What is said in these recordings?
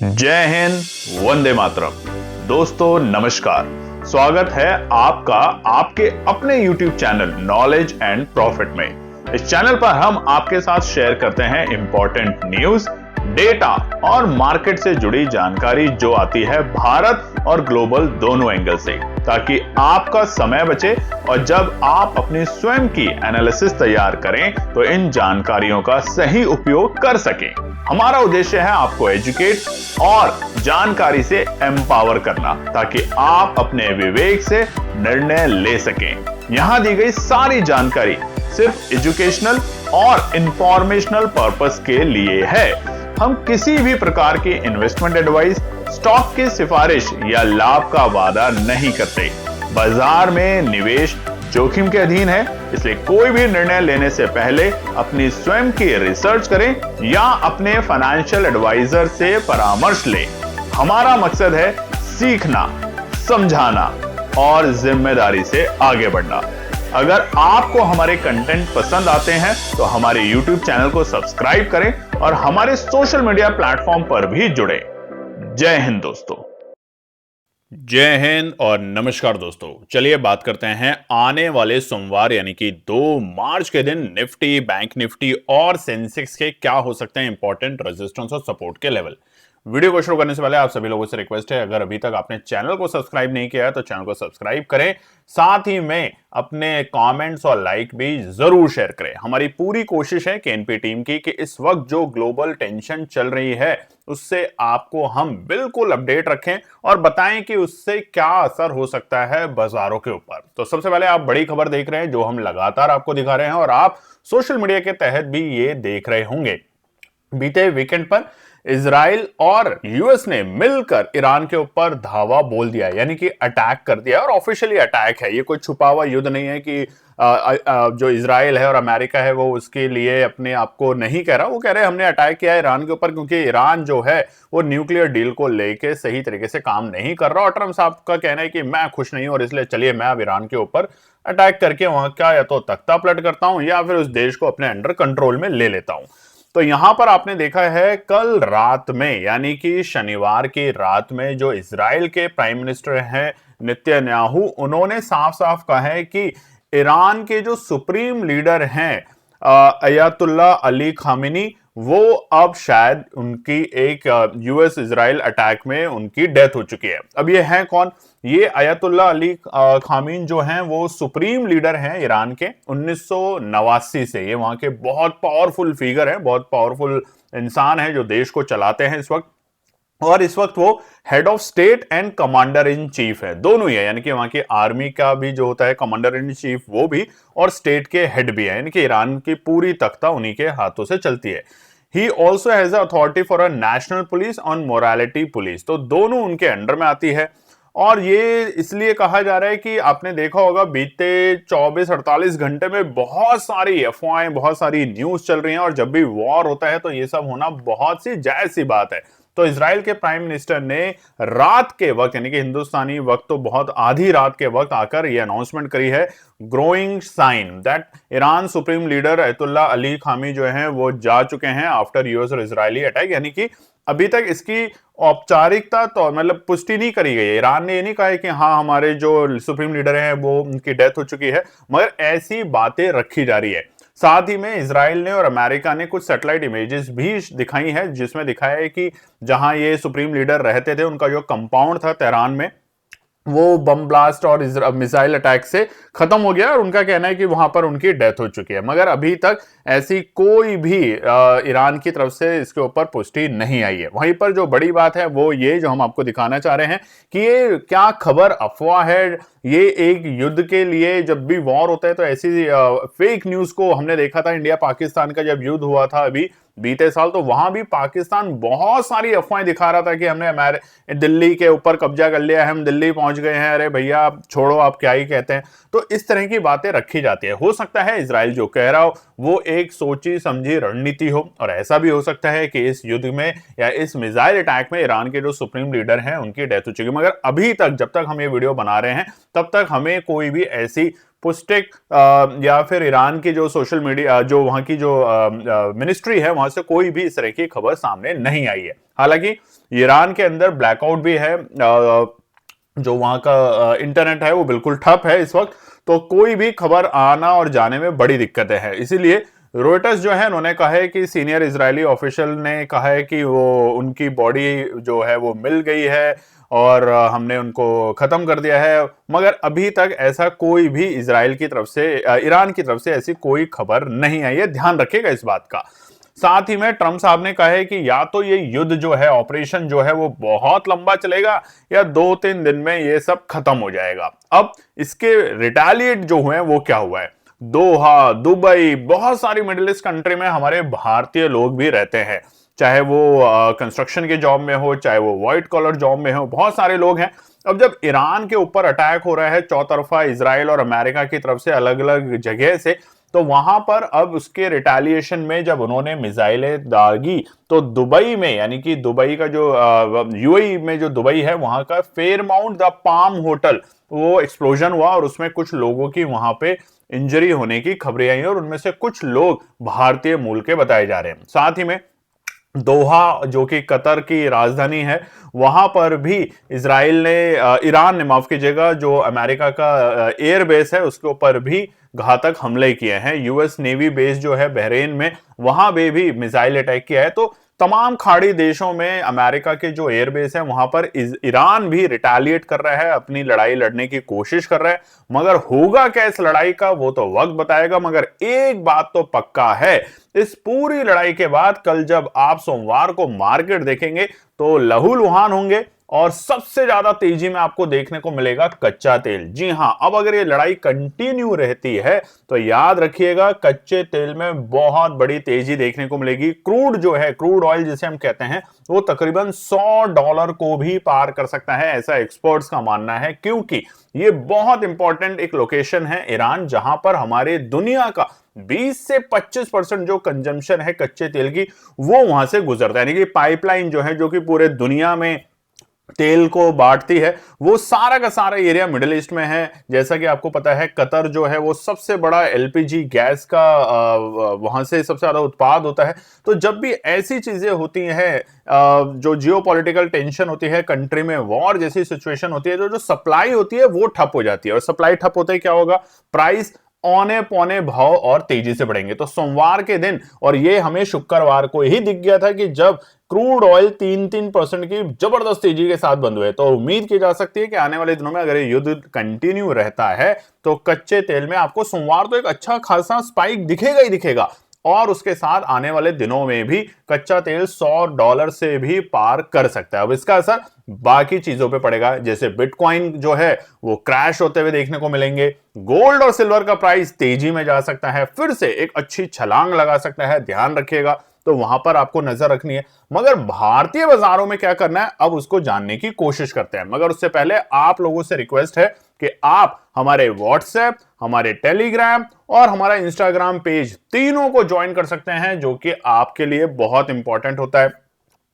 जय हिंद, वंदे मातरम। दोस्तों नमस्कार, स्वागत है आपका आपके अपने YouTube channel knowledge and profit में। इस चैनल पर हम आपके साथ शेयर करते हैं इंपॉर्टेंट न्यूज, डेटा और मार्केट से जुड़ी जानकारी जो आती है भारत और ग्लोबल दोनों एंगल से, ताकि आपका समय बचे और जब आप अपनी स्वयं की एनालिसिस तैयार करें तो इन जानकारियों का सही उपयोग कर सकें। हमारा उद्देश्य है आपको एजुकेट और जानकारी से एम्पावर करना, ताकि आप अपने विवेक से निर्णय ले सकें। यहां दी गई सारी जानकारी सिर्फ एजुकेशनल और इंफॉर्मेशनल पर्पस के लिए है। हम किसी भी प्रकार की इन्वेस्टमेंट एडवाइस, स्टॉक की सिफारिश या लाभ का वादा नहीं करते। बाजार में निवेश जोखिम के अधीन है, इसलिए कोई भी निर्णय लेने से पहले अपनी स्वयं की रिसर्च करें या अपने फाइनेंशियल एडवाइजर से परामर्श लें। हमारा मकसद है सीखना, समझाना और जिम्मेदारी से आगे बढ़ना। अगर आपको हमारे कंटेंट पसंद आते हैं तो हमारे YouTube चैनल को सब्सक्राइब करें और हमारे सोशल मीडिया प्लेटफॉर्म पर भी जुड़ें। जय हिंद दोस्तों। जय हिंद और नमस्कार दोस्तों। चलिए बात करते हैं आने वाले सोमवार यानी कि 2 मार्च के दिन निफ्टी, बैंक निफ्टी और सेंसेक्स के क्या हो सकते हैं इंपॉर्टेंट रेजिस्टेंस और सपोर्ट के लेवल। वीडियो को शुरू करने से पहले आप सभी लोगों से रिक्वेस्ट है, अगर अभी तक आपने चैनल को सब्सक्राइब नहीं किया है तो चैनल को सब्सक्राइब करें, साथ ही में अपने कमेंट्स और लाइक भी जरूर शेयर करें। हमारी पूरी कोशिश है केएनपी टीम की कि इस वक्त जो ग्लोबल टेंशन चल रही है उससे आपको हम बिल्कुल अपडेट रखें और बताएं कि उससे क्या असर हो सकता है बाजारों के ऊपर। तो सबसे पहले आप बड़ी खबर देख रहे हैं जो हम लगातार आपको दिखा रहे हैं और आप सोशल मीडिया के तहत भी ये देख रहे होंगे। बीते वीकेंड पर इजराइल और यूएस ने मिलकर ईरान के ऊपर धावा बोल दिया, यानी कि अटैक कर दिया और ऑफिशियली अटैक है। ये कोई छुपा हुआ युद्ध नहीं है कि जो इजराइल है और अमेरिका है वो उसके लिए अपने आप को नहीं कह रहा। वो कह रहे हैं हमने अटैक किया है ईरान के ऊपर, क्योंकि ईरान जो है वो न्यूक्लियर डील को लेके सही तरीके से काम नहीं कर रहा और ट्रंप साहब का कहना है कि मैं खुश नहीं हूं और इसलिए चलिए मैं अब ईरान के ऊपर अटैक करके वहां का या तो तख्ता पलट करता हूं या फिर उस देश को अपने अंडर कंट्रोल में ले लेता हूं। तो यहां पर आपने देखा है कल रात में यानी कि शनिवार की रात में जो इजराइल के प्राइम मिनिस्टर हैं नेतन्याहू, उन्होंने साफ साफ कहा है कि ईरान के जो सुप्रीम लीडर हैं अयातुल्ला अली खामेनी, वो अब शायद उनकी एक यूएस इजराइल अटैक में उनकी डेथ हो चुकी है। अब ये है कौन? ये अयातुल्ला अली खामेनी जो हैं वो सुप्रीम लीडर हैं ईरान के 1989 से। ये वहां के बहुत पावरफुल फिगर हैं, बहुत पावरफुल इंसान हैं जो देश को चलाते हैं इस वक्त, और इस वक्त वो head of state and commander in chief है, दोनों ही है। यानी कि वहां की आर्मी का भी जो होता है कमांडर इन चीफ वो भी, और स्टेट के हेड भी है, यानी कि ईरान की पूरी तख्ता उन्हीं के हाथों से चलती है। He also has authority for a national police on morality police, तो दोनों उनके अंडर में आती है। और ये इसलिए कहा जा रहा है कि आपने देखा होगा बीते 24-48 घंटे में बहुत सारी अफवाहें, बहुत सारी न्यूज चल रही हैं, और जब भी वॉर होता है तो ये सब होना बहुत सी जायज सी बात है। तो इजराइल के प्राइम मिनिस्टर ने रात के वक्त यानी कि हिंदुस्तानी वक्त तो बहुत आधी रात के वक्त आकर यह अनाउंसमेंट करी है, growing sign that Iran supreme leader Ayatollah Ali Khamenei जो हैं वो जा चुके हैं आफ्टर यूएस और इजरायली अटैक। यानी कि अभी तक इसकी औपचारिकता तो मतलब पुष्टि नहीं करी गई है। ईरान ने ये नहीं कहा है कि हाँ हमारे जो सुप्रीम लीडर हैं वो उनकी डेथ हो चुकी है, मगर ऐसी बातें रखी जा रही है। साथ ही में इजराइल ने और अमेरिका ने कुछ सैटेलाइट इमेजेस भी दिखाई है, जिसमें दिखाया है कि जहां ये सुप्रीम लीडर रहते थे उनका जो कंपाउंड था तेहरान में, वो बम ब्लास्ट और मिसाइल अटैक से खत्म हो गया और उनका कहना है कि वहां पर उनकी डेथ हो चुकी है। मगर अभी तक ऐसी कोई भी ईरान की तरफ से इसके ऊपर पुष्टि नहीं आई है। वहीं पर जो बड़ी बात है वो ये जो हम आपको दिखाना चाह रहे हैं कि ये क्या खबर अफवाह है। ये एक युद्ध के लिए जब भी वॉर होता है तो ऐसी फेक न्यूज को हमने देखा था। इंडिया पाकिस्तान का जब युद्ध हुआ था अभी बीते साल, तो वहां भी पाकिस्तान बहुत सारी अफवाहें दिखा रहा था कि हमने हमारे दिल्ली के ऊपर कब्जा कर लिया है, हम दिल्ली पहुंच गए हैं, अरे भैया छोड़ो आप क्या ही कहते हैं। तो इस तरह की बातें रखी जाती है। हो सकता है इजराइल जो कह रहा हो वो एक सोची समझी रणनीति हो, और ऐसा भी हो सकता है कि इस युद्ध में या इस मिसाइल अटैक में ईरान के जो सुप्रीम लीडर हैं उनकी डेथ हो चुकी है। मगर अभी तक जब तक हम ये वीडियो बना रहे हैं तब तक हमें कोई भी ऐसी पुस्टिक या फिर ईरान की जो सोशल मीडिया जो वहां की जो मिनिस्ट्री है वहां से कोई भी इस तरह की खबर सामने नहीं आई है। हालांकि ईरान के अंदर ब्लैकआउट भी है, जो वहां का इंटरनेट है वो बिल्कुल ठप है इस वक्त, तो कोई भी खबर आना और जाने में बड़ी दिक्कतें हैं। इसीलिए रॉयटर्स जो है उन्होंने कहा है कि सीनियर इजरायली ऑफिशियल ने कहा है कि वो उनकी बॉडी जो है वो मिल गई है और हमने उनको खत्म कर दिया है, मगर अभी तक ऐसा कोई भी इजराइल की तरफ से ईरान की तरफ से ऐसी कोई खबर नहीं आई है, ध्यान रखिएगा इस बात का। साथ ही में ट्रंप साहब ने कहा है कि या तो ये युद्ध जो है, ऑपरेशन जो है वो बहुत लंबा चलेगा या 2-3 दिन में ये सब खत्म हो जाएगा। अब इसके रिटेलिएट जो हुए वो क्या हुआ है, दोहा, दुबई, बहुत सारी मिडिल ईस्ट कंट्री में हमारे भारतीय लोग भी रहते हैं, चाहे वो कंस्ट्रक्शन के जॉब में हो, चाहे वो व्हाइट कॉलर जॉब में हो, बहुत सारे लोग हैं। अब जब ईरान के ऊपर अटैक हो रहा है चौतरफा, इजराइल और अमेरिका की तरफ से अलग अलग जगह से, तो वहां पर अब उसके रिटेलिएशन में जब उन्होंने मिसाइलें दागी तो दुबई में, यानी कि दुबई का जो यूएई में जो दुबई है वहां का फेयरमाउंट द पाम होटल, वो एक्सप्लोजन हुआ और उसमें कुछ लोगों की वहां पे इंजरी होने की खबरें आई और उनमें से कुछ लोग भारतीय मूल के बताए जा रहे हैं। साथ ही में दोहा जो कि कतर की राजधानी है, वहां पर भी इजराइल ने ईरान ने माफ कीजिएगा, जो अमेरिका का एयर बेस है उसके ऊपर भी घातक हमले किए हैं। यूएस नेवी बेस जो है बहरीन में, वहां पे भी मिसाइल अटैक किया है। तो तमाम खाड़ी देशों में अमेरिका के जो एयरबेस है वहां पर ईरान भी रिटेलिएट कर रहा है, अपनी लड़ाई लड़ने की कोशिश कर रहा है। मगर होगा क्या इस लड़ाई का वो तो वक्त बताएगा, मगर एक बात तो पक्का है, इस पूरी लड़ाई के बाद कल जब आप सोमवार को मार्केट देखेंगे तो लहूलुहान होंगे और सबसे ज्यादा तेजी में आपको देखने को मिलेगा कच्चा तेल। जी हां, अब अगर ये लड़ाई कंटिन्यू रहती है तो याद रखिएगा कच्चे तेल में बहुत बड़ी तेजी देखने को मिलेगी। क्रूड जो है, क्रूड ऑयल जिसे हम कहते हैं, वो तकरीबन $100 को भी पार कर सकता है, ऐसा एक्सपर्ट्स का मानना है, क्योंकि ये बहुत इंपॉर्टेंट एक लोकेशन है ईरान, जहां पर हमारे दुनिया का 20 से 25% जो कंजम्पशन है कच्चे तेल की वो वहां से गुजरता है। यानी कि पाइपलाइन जो है, जो कि पूरे दुनिया में तेल को बांटती है, वो सारा का सारा एरिया मिडिल ईस्ट में है। जैसा कि आपको पता है कतर जो है वो सबसे बड़ा एलपीजी गैस का वहां से सबसे ज्यादा उत्पाद होता है। तो जब भी ऐसी चीजें होती हैं, जो जियोपॉलिटिकल टेंशन होती है कंट्री में, वॉर जैसी सिचुएशन होती है, जो सप्लाई होती है वो ठप हो जाती है, और सप्लाई ठप होते ही क्या होगा, प्राइस औने पौने भाव और तेजी से बढ़ेंगे। तो सोमवार के दिन, और ये हमें शुक्रवार को ही दिख गया था कि जब क्रूड ऑयल 3% की जबरदस्त तेजी के साथ बंद हुए, तो उम्मीद की जा सकती है कि आने वाले दिनों में अगर ये युद्ध कंटिन्यू रहता है तो कच्चे तेल में आपको सोमवार तो एक अच्छा खासा स्पाइक दिखेगा ही दिखेगा, और उसके साथ आने वाले दिनों में भी कच्चा तेल $100 से भी पार कर सकता है। अब इसका असर बाकी चीजों पे पड़ेगा, जैसे बिटकॉइन जो है वो क्रैश होते हुए देखने को मिलेंगे, गोल्ड और सिल्वर का प्राइस तेजी में जा सकता है, फिर से एक अच्छी छलांग लगा सकता है, ध्यान रखिएगा। तो वहां पर आपको नजर रखनी है। मगर भारतीय बाजारों में क्या करना है, अब उसको जानने की कोशिश करते हैं। मगर उससे पहले आप लोगों से रिक्वेस्ट है कि आप हमारे व्हाट्सएप, हमारे टेलीग्राम और हमारा इंस्टाग्राम पेज, तीनों को ज्वाइन कर सकते हैं, जो कि आपके लिए बहुत इंपॉर्टेंट होता है,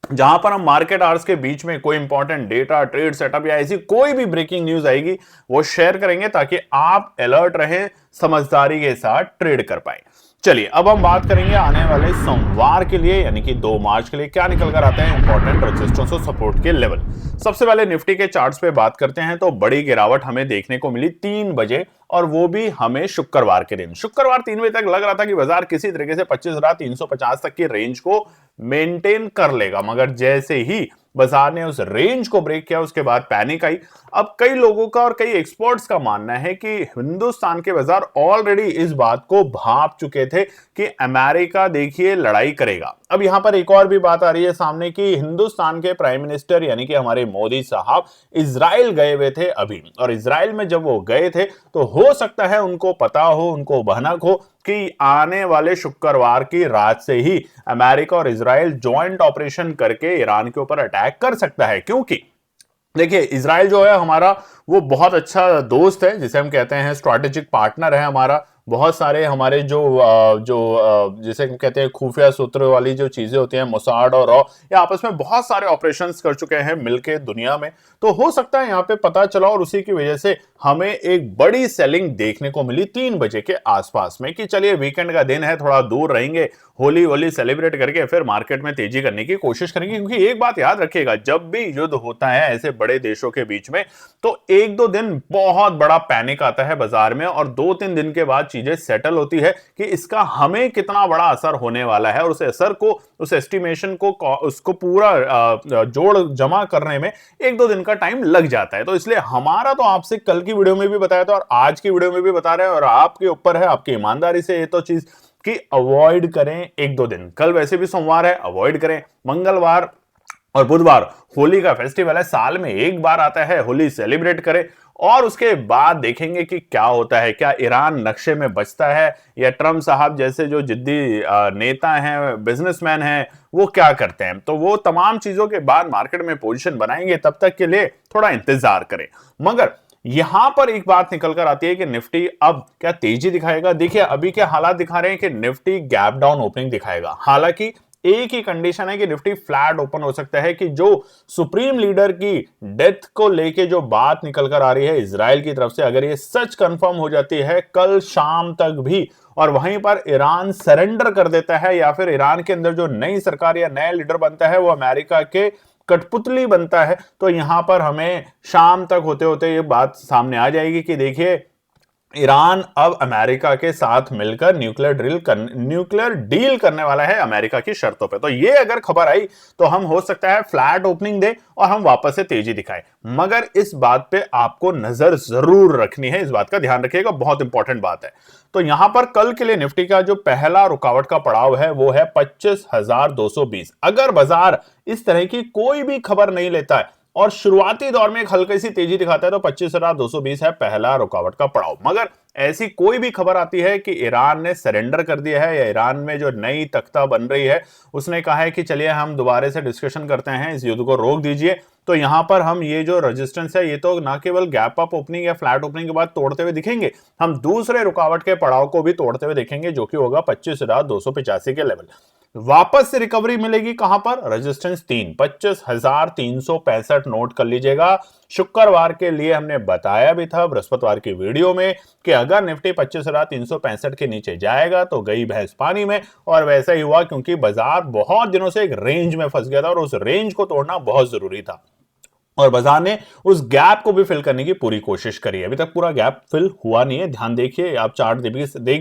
जहां पर हम मार्केट आवर्स के बीच में कोई इंपॉर्टेंट डेटा, ट्रेड सेटअप या ऐसी कोई भी ब्रेकिंग न्यूज आएगी वो शेयर करेंगे, ताकि आप अलर्ट रहें, समझदारी के साथ ट्रेड कर पाए। चलिए अब हम बात करेंगे आने वाले सोमवार के लिए, यानी कि 2 मार्च के लिए क्या निकल कर आते हैं इंपॉर्टेंट रेजिस्टेंस और सपोर्ट के लेवल। सबसे पहले निफ्टी के चार्ट्स पे बात करते हैं, तो बड़ी गिरावट हमें देखने को मिली 3 बजे, और वो भी हमें शुक्रवार के दिन। शुक्रवार 3 बजे तक लग रहा था कि बाजार किसी तरीके से 25,350 तक की रेंज को मेंटेन कर लेगा, मगर जैसे ही बाजार ने उस रेंज को ब्रेक किया उसके बाद पैनिक आई। अब कई लोगों का और कई एक्सपर्ट्स का मानना है कि हिंदुस्तान के बाजार ऑलरेडी इस बात को भांप चुके थे कि अमेरिका देखिए लड़ाई करेगा। अब यहां पर एक और भी बात आ रही है सामने कि हिंदुस्तान के प्राइम मिनिस्टर यानी कि हमारे मोदी साहब इजराइल गए हुए थे अभी, और इजराइल में जब वो गए थे तो हो सकता है उनको पता हो, उनको भनक हो कि आने वाले शुक्रवार की रात से ही अमेरिका और इजराइल जॉइंट ऑपरेशन करके ईरान के ऊपर अटैक कर सकता है। क्योंकि देखिए इजराइल जो है हमारा वो बहुत अच्छा दोस्त है, जिसे हम कहते हैं स्ट्रैटेजिक पार्टनर है हमारा, बहुत सारे हमारे जिसे हम कहते हैं खुफिया सूत्र वाली जो चीजें होती हैं, मोसाड और रॉ, ये आपस में बहुत सारे ऑपरेशंस कर चुके हैं मिलके दुनिया में। तो हो सकता है यहाँ पे पता चला और उसी की वजह से हमें एक बड़ी सेलिंग देखने को मिली 3 बजे के आसपास में कि चलिए वीकेंड का दिन है, थोड़ा दूर रहेंगे, होली होली सेलिब्रेट करके फिर मार्केट में तेजी करने की कोशिश करेंगे। क्योंकि एक बात याद रखिएगा, जब भी युद्ध होता है ऐसे बड़े देशों के बीच में तो 1-2 दिन बहुत बड़ा पैनिक आता है बाजार में और 2-3 दिन के बाद चीजें सेटल होती है कि इसका हमें कितना बड़ा असर होने वाला है और उस असर को, उस एस्टिमेशन को, उसको पूरा जोड़ जमा करने में 1-2 दिन का टाइम लग जाता है। तो इसलिए हमारा तो आपसे कल की वीडियो में भी बताया था और आज की वीडियो में भी बता रहे हैं और आपके ऊपर है, आपकी ईमानदारी से ये तो चीज कि अवॉइड करें 1-2 दिन। कल वैसे भी सोमवार है, अवॉइड करें। मंगलवार और बुधवार होली का फेस्टिवल है, साल में एक बार आता है, होली सेलिब्रेट करें और उसके बाद देखेंगे कि क्या होता है। क्या ईरान नक्शे में बचता है या ट्रम्प साहब जैसे जो जिद्दी नेता हैं, बिजनेसमैन हैं, वो क्या करते हैं। तो वो तमाम चीजों के बाद मार्केट में पोजीशन बनाएंगे, तब तक के लिए थोड़ा इंतजार करें। मगर यहां पर एक बात निकल कर आती है कि निफ्टी अब क्या तेजी दिखाएगा। देखिए अभी क्या हालात दिखा रहे हैं कि निफ्टी गैप डाउन ओपनिंग दिखाएगा। हालांकि एक ही कंडीशन है कि निफ्टी फ्लैट ओपन हो सकता है कि जो सुप्रीम लीडर की डेथ को लेके जो बात निकल कर आ रही है इजराइल की तरफ से, अगर ये सच कंफर्म हो जाती है कल शाम तक भी और वहीं पर ईरान सरेंडर कर देता है या फिर ईरान के अंदर जो नई सरकार या नया लीडर बनता है वो अमेरिका के कठपुतली बनता है, तो यहां पर हमें शाम तक होते होते ये बात सामने आ जाएगी कि देखिए ईरान अब अमेरिका के साथ मिलकर न्यूक्लियर डील करने वाला है अमेरिका की शर्तों पे। तो ये अगर खबर आई तो हम हो सकता है फ्लैट ओपनिंग दे और हम वापस से तेजी दिखाएं। मगर इस बात पे आपको नजर जरूर रखनी है, इस बात का ध्यान रखिएगा, बहुत इंपॉर्टेंट बात है। तो यहां पर कल के लिए निफ्टी का जो पहला रुकावट का पड़ाव है वो है 25,220। अगर बाजार इस तरह की कोई भी खबर नहीं लेता है और शुरुआती दौर में एक हल्की सी तेजी दिखाता है तो 25,220 है पहला रुकावट का पड़ाव। मगर ऐसी कोई भी खबर आती है कि ईरान ने सरेंडर कर दिया है या ईरान में जो नई तख्ता बन रही है उसने कहा है कि चलिए हम दोबारा से डिस्कशन करते हैं, इस युद्ध को रोक दीजिए, तो यहां पर हम ये जो रेजिस्टेंस है ये तो ना केवल गैप अप ओपनिंग या फ्लैट ओपनिंग के बाद तोड़ते हुए दिखेंगे, हम दूसरे रुकावट के पड़ाव को भी तोड़ते हुए देखेंगे जो कि होगा 25,285 के लेवल। वापस से रिकवरी मिलेगी कहां पर, रेजिस्टेंस 3, 25,365 नोट कर लीजिएगा। शुक्रवार के लिए हमने बताया भी था बृहस्पतिवार की वीडियो में कि अगर निफ्टी 25,365 के नीचे जाएगा तो गई भैंस पानी में, और वैसा ही हुआ क्योंकि बाजार बहुत दिनों से एक रेंज में फंस गया था और उस रेंज को तोड़ना बहुत जरूरी था और बाजार ने उस गैप को भी फिल करने की पूरी कोशिश करी है। अभी तक पूरा गैप फिल हुआ नहीं है, ध्यान देखिए, आप चार्ट देख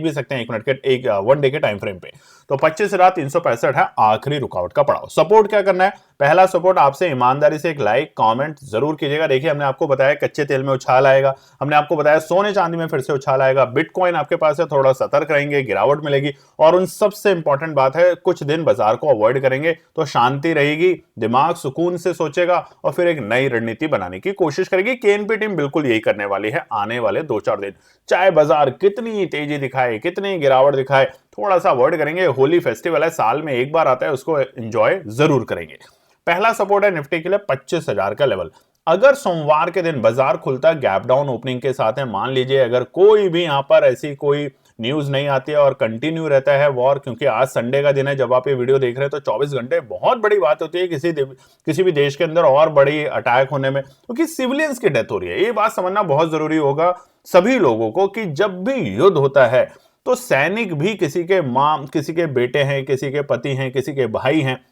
भी सकते हैं 1 मिनट के 1 डे के टाइम फ्रेम पे। तो 25,365 है आखिरी रुकावट का पड़ाव। सपोर्ट क्या करना है, पहला सपोर्ट आपसे ईमानदारी से एक लाइक कमेंट जरूर कीजिएगा। देखिए हमने आपको बताया कच्चे तेल में उछाल आएगा, हमने आपको बताया सोने चांदी में फिर से उछाल आएगा, बिटकॉइन आपके पास है, थोड़ा सतर्क रहेंगे, गिरावट मिलेगी और उन सबसे इंपॉर्टेंट बात है कुछ दिन बाजार को अवॉइड करेंगे तो शांति रहेगी, दिमाग सुकून से सोचेगा और फिर एक नई रणनीति बनाने की कोशिश करेगी। केएनपी टीम बिल्कुल यही करने वाली है आने वाले 2-4 दिन। चाहे बाजार कितनी तेजी दिखाए, कितनी गिरावट दिखाए, थोड़ा सा अवॉइड करेंगे। होली फेस्टिवल है, साल में एक बार आता है, उसको एंजॉय जरूर करेंगे। पहला सपोर्ट है निफ्टी के लिए 25,000 का लेवल। अगर सोमवार के दिन बाजार खुलता गैप डाउन ओपनिंग के साथ है, मान लीजिए अगर कोई भी यहां पर ऐसी कोई न्यूज नहीं आती है और कंटिन्यू रहता है वॉर, क्योंकि आज संडे का दिन है जब आप ये वीडियो देख रहे हैं तो 24 घंटे बहुत बड़ी बात होती है किसी भी देश के अंदर और बड़ी अटैक होने में, क्योंकि सिविलियंस की डेथ हो रही है। ये बात समझना बहुत जरूरी होगा सभी लोगों को कि जब भी युद्ध होता है तो सैनिक भी किसी के मां, किसी के बेटे हैं, किसी के पति हैं, किसी के भाई हैं,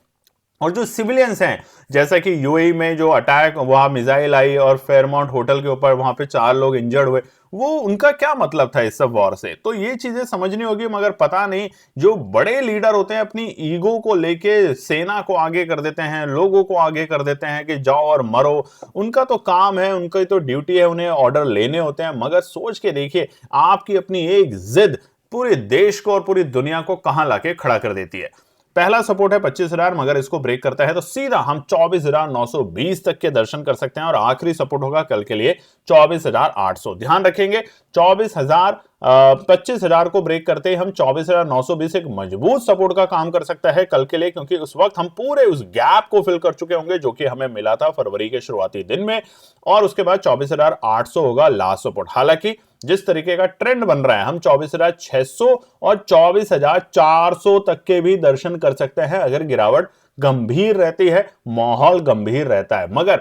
और जो सिविलियंस हैं जैसा कि यूएई में जो अटैक, वहां मिसाइल आई और फेयरमाउंट होटल के ऊपर वहां पे 4 लोग इंजर्ड हुए, वो उनका क्या मतलब था इस सब वॉर से। तो ये चीजें समझनी होगी। मगर पता नहीं जो बड़े लीडर होते हैं अपनी ईगो को लेके सेना को आगे कर देते हैं, लोगों को आगे कर देते हैं कि जाओ और मरो। उनका तो काम है, उनकी तो ड्यूटी है, उन्हें ऑर्डर लेने होते हैं। मगर सोच के देखिए आपकी अपनी एक जिद पूरे देश को और पूरी दुनिया को कहां लाके खड़ा कर देती है। पहला सपोर्ट है 25,000, मगर इसको ब्रेक करता है तो सीधा हम 24,920 तक के दर्शन कर सकते हैं और आखिरी सपोर्ट होगा कल के लिए 24,800। ध्यान रखेंगे 25,000 को ब्रेक करते ही हम 24,920 एक मजबूत सपोर्ट का काम कर सकता है कल के लिए, क्योंकि उस वक्त हम पूरे उस गैप को फिल कर चुके होंगे जो कि हमें मिला था फरवरी के शुरुआती दिन में, और उसके बाद 24,800 होगा लास्ट सपोर्ट। हालांकि जिस तरीके का ट्रेंड बन रहा है, हम 24,600 और 24,400 तक के भी दर्शन कर सकते हैं अगर गिरावट गंभीर रहती है, माहौल गंभीर रहता है। मगर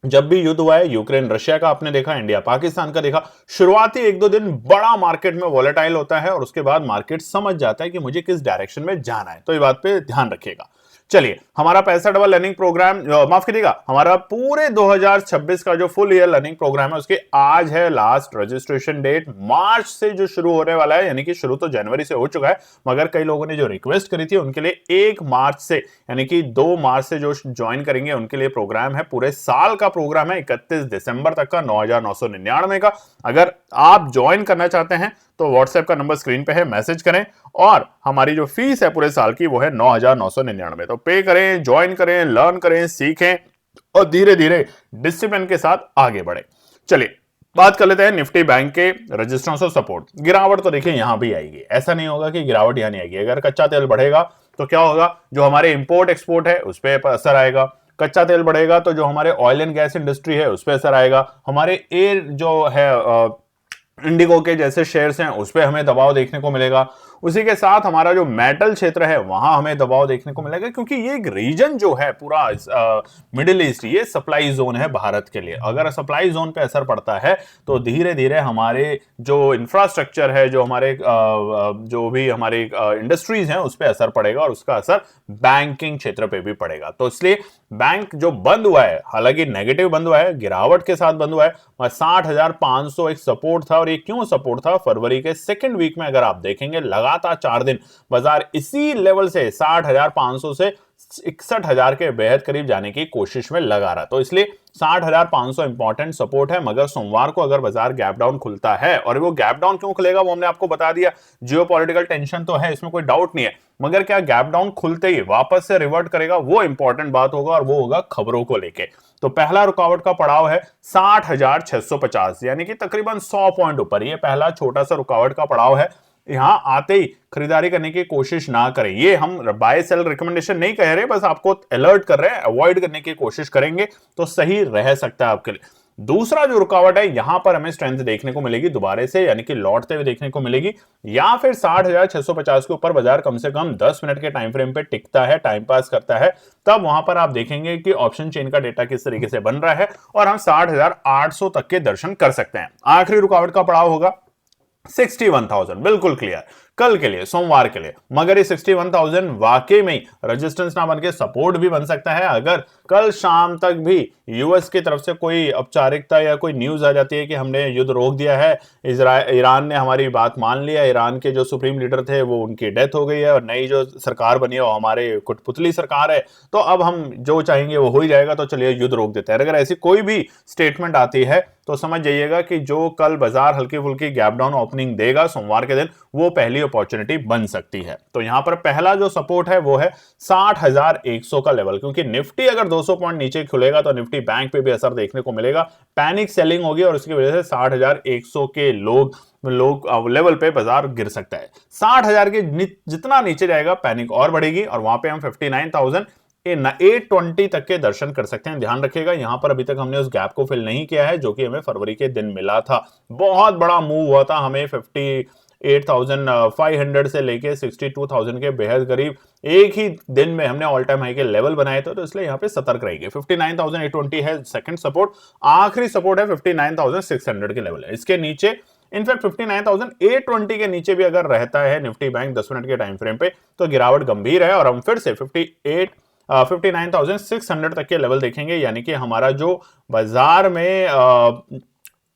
जब भी युद्ध हुआ है, यूक्रेन रशिया का आपने देखा, इंडिया पाकिस्तान का देखा, शुरुआती 1-2 दिन बड़ा मार्केट में वॉलेटाइल होता है और उसके बाद मार्केट समझ जाता है कि मुझे किस डायरेक्शन में जाना है। तो ये बात पे ध्यान रखिएगा। चलिए, हमारा पैसा डबल लर्निंग प्रोग्राम, माफ कीजिएगा, हमारा पूरे 2026 का जो फुल ईयर लर्निंग प्रोग्राम है उसके आज है लास्ट रजिस्ट्रेशन डेट। मार्च से जो शुरू होने वाला है, यानी कि शुरू तो जनवरी से हो चुका है, मगर कई लोगों ने जो रिक्वेस्ट करी थी उनके लिए 1 मार्च से, यानी कि 2 मार्च से जो ज्वाइन करेंगे उनके लिए प्रोग्राम है। पूरे साल का प्रोग्राम है 31 दिसंबर तक का, 9,999 का। अगर आप ज्वाइन करना चाहते हैं तो व्हाट्सएप का नंबर स्क्रीन पे है, मैसेज करें। और हमारी जो फीस है पूरे साल की वो है 9,999। तो पे करें, ज्वाइन करें, लर्न करें, सीखें और धीरे धीरे डिसिप्लिन के साथ आगे बढ़े। चलिए, बात कर लेते हैं निफ्टी बैंक के रजिस्टेंस और सपोर्ट। गिरावट तो देखिए यहां भी आएगी, ऐसा नहीं होगा कि गिरावट यहां नहीं आएगी। अगर कच्चा तेल बढ़ेगा तो क्या होगा, जो हमारे इंपोर्ट एक्सपोर्ट है उस पर असर आएगा। कच्चा तेल बढ़ेगा तो जो हमारे ऑयल एंड गैस इंडस्ट्री है उस पर असर आएगा। हमारे एयर जो है इंडिगो के जैसे शेयर्स हैं उस पर हमें दबाव देखने को मिलेगा। उसी के साथ हमारा जो मेटल क्षेत्र है वहां हमें दबाव देखने को मिलेगा, क्योंकि ये एक रीजन जो है पूरा मिडिल ईस्ट, ये सप्लाई जोन है भारत के लिए। अगर सप्लाई जोन पे असर पड़ता है तो धीरे धीरे हमारे जो इंफ्रास्ट्रक्चर है, जो हमारे जो भी हमारे इंडस्ट्रीज हैं उस पर असर पड़ेगा और उसका असर बैंकिंग क्षेत्र पे भी पड़ेगा। तो इसलिए बैंक जो बंद हुआ है, हालांकि नेगेटिव बंद हुआ है, गिरावट के साथ बंद हुआ है, 60,500 एक सपोर्ट था। और ये क्यों सपोर्ट था, फरवरी के सेकेंड वीक में अगर आप देखेंगे लगातार 4 दिन बाजार इसी लेवल से 60,500 से 61,000 के बेहद करीब जाने की कोशिश में लगा रहा। तो इसलिए 60,500 इंपॉर्टेंट सपोर्ट है। मगर सोमवार को अगर बाजार गैप डाउन खुलता है, और वो गैप डाउन क्यों खुलेगा वो हमने आपको बता दिया, जियोपॉलिटिकल टेंशन तो है, इसमें कोई डाउट नहीं है। मगर क्या गैप डाउन खुलते ही वापस से रिवर्ट करेगा, वो इंपॉर्टेंट बात होगा, और वो होगा खबरों को लेके। तो पहला रुकावट का पड़ाव है 60,650, यानी कि तकरीबन 100 पॉइंट ऊपर। ये पहला छोटा सा रुकावट का पड़ाव है। यहां आते ही खरीदारी करने की कोशिश ना करें। ये हम बाय सेल रिकमेंडेशन नहीं कह रहे, बस आपको अलर्ट कर रहे हैं, अवॉइड करने की कोशिश करेंगे तो सही रह सकता है आपके लिए। दूसरा जो रुकावट है, यहां पर हमें स्ट्रेंथ देखने को मिलेगी दोबारा से, यानी कि लौटते हुए देखने को मिलेगी, या फिर 60,650 के ऊपर बाजार कम से कम 10 मिनट के टाइम फ्रेम पे टिकता है, टाइम पास करता है। तब वहां पर आप देखेंगे कि ऑप्शन चेन का डेटा किस तरीके से बन रहा है और हम 60,800 तक के दर्शन कर सकते हैं। आखिरी रुकावट का पड़ाव होगा 61,000, बिल्कुल क्लियर, कल के लिए, सोमवार के लिए। मगर ये 61,000 वाकई में रेजिस्टेंस ना बन के सपोर्ट भी बन सकता है अगर कल शाम तक भी यूएस की तरफ से कोई औपचारिकता या कोई न्यूज आ जाती है कि हमने युद्ध रोक दिया है, ईरान ने हमारी बात मान लिया, ईरान के जो सुप्रीम लीडर थे वो उनकी डेथ हो गई है और नई जो सरकार बनी है वो हमारे कुटपुतली सरकार है, तो अब हम जो चाहेंगे वो हो ही जाएगा, तो चलिए युद्ध रोक देते हैं। अगर ऐसी कोई भी स्टेटमेंट आती है तो समझ जाइएगा कि जो कल बाजार हल्की फुल्की गैप डाउन ओपनिंग देगा सोमवार के दिन, वो पहली अपॉर्चुनिटी बन सकती है। तो यहां पर पहला जो सपोर्ट है वो है 60,100 का लेवल, क्योंकि निफ्टी अगर 200 पॉइंट नीचे खुलेगा तो निफ्टी बैंक पे भी असर देखने को मिलेगा, पैनिक सेलिंग होगी और उसकी वजह से 60,100 के लोग लेवल पे बाजार गिर सकता है। 60,000 के जितना नीचे जाएगा पैनिक और बढ़ेगी और वहां पे हम 59,820 तक के दर्शन कर सकते हैं। ध्यान रखिएगा, यहां पर अभी तक हमने उस गैप को फिल नहीं किया है जो कि हमें फरवरी के दिन मिला था। बहुत बड़ा मूव हुआ था, हमें 58,500 से लेके 62,000 के बेहद करीब एक ही दिन में हमने ऑल टाइम हाई के लेवल बनाए थे, तो इसलिए यहां पे सतर्क रहेंगे। 59,820 है सेकंड सपोर्ट, आखिरी सपोर्ट है 59,600 के लेवल है। इसके नीचे इनफैक्ट 59,820 के नीचे भी अगर रहता है निफ्टी बैंक 10 मिनट के टाइम फ्रेम पे तो गिरावट गंभीर है और हम फिर से 59,600 तक के लेवल देखेंगे, यानी कि हमारा जो बाजार में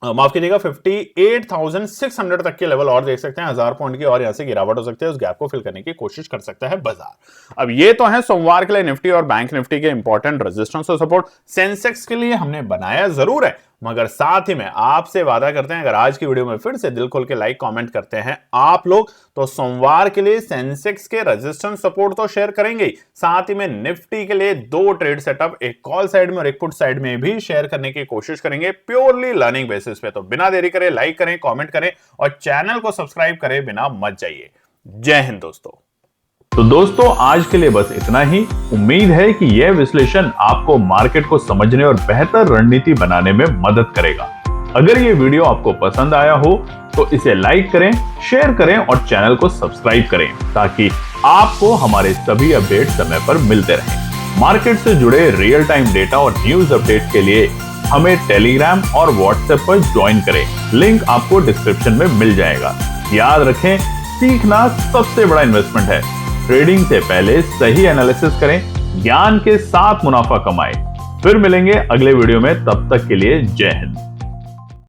माफ कीजिएगा 58,600 तक के लेवल और देख सकते हैं। 1000 पॉइंट की और यहां से गिरावट हो सकती है, उस गैप को फिल करने की कोशिश कर सकता है बाजार। अब ये तो है सोमवार के लिए निफ्टी और बैंक निफ्टी के इंपॉर्टेंट रेजिस्टेंस और सपोर्ट। सेंसेक्स के लिए हमने बनाया जरूर है, मगर साथ ही में आपसे वादा करते हैं अगर आज की वीडियो में फिर से दिल खोल के लाइक कमेंट करते हैं आप लोग, तो सोमवार के लिए सेंसेक्स के रेजिस्टेंस सपोर्ट तो शेयर करेंगे, साथ ही में निफ्टी के लिए 2 ट्रेड सेटअप, एक कॉल साइड में और एक पुट साइड में भी शेयर करने की कोशिश करेंगे प्योरली लर्निंग बेसिस पे। तो बिना देरी करे लाइक करें, कमेंट करें और चैनल को सब्सक्राइब करें बिना मत जाइए। जय हिंद दोस्तों। तो दोस्तों आज के लिए बस इतना ही। उम्मीद है कि यह विश्लेषण आपको मार्केट को समझने और बेहतर रणनीति बनाने में मदद करेगा। अगर ये वीडियो आपको पसंद आया हो तो इसे लाइक करें, शेयर करें और चैनल को सब्सक्राइब करें ताकि आपको हमारे सभी अपडेट समय पर मिलते रहें। मार्केट से जुड़े रियल टाइम डेटा और न्यूज अपडेट के लिए हमें टेलीग्राम और व्हाट्सएप पर ज्वाइन करें। लिंक आपको डिस्क्रिप्शन में मिल जाएगा। याद रखें, सीखना सबसे बड़ा इन्वेस्टमेंट है। ट्रेडिंग से पहले सही एनालिसिस करें, ज्ञान के साथ मुनाफा कमाएं। फिर मिलेंगे अगले वीडियो में, तब तक के लिए जय हिंद।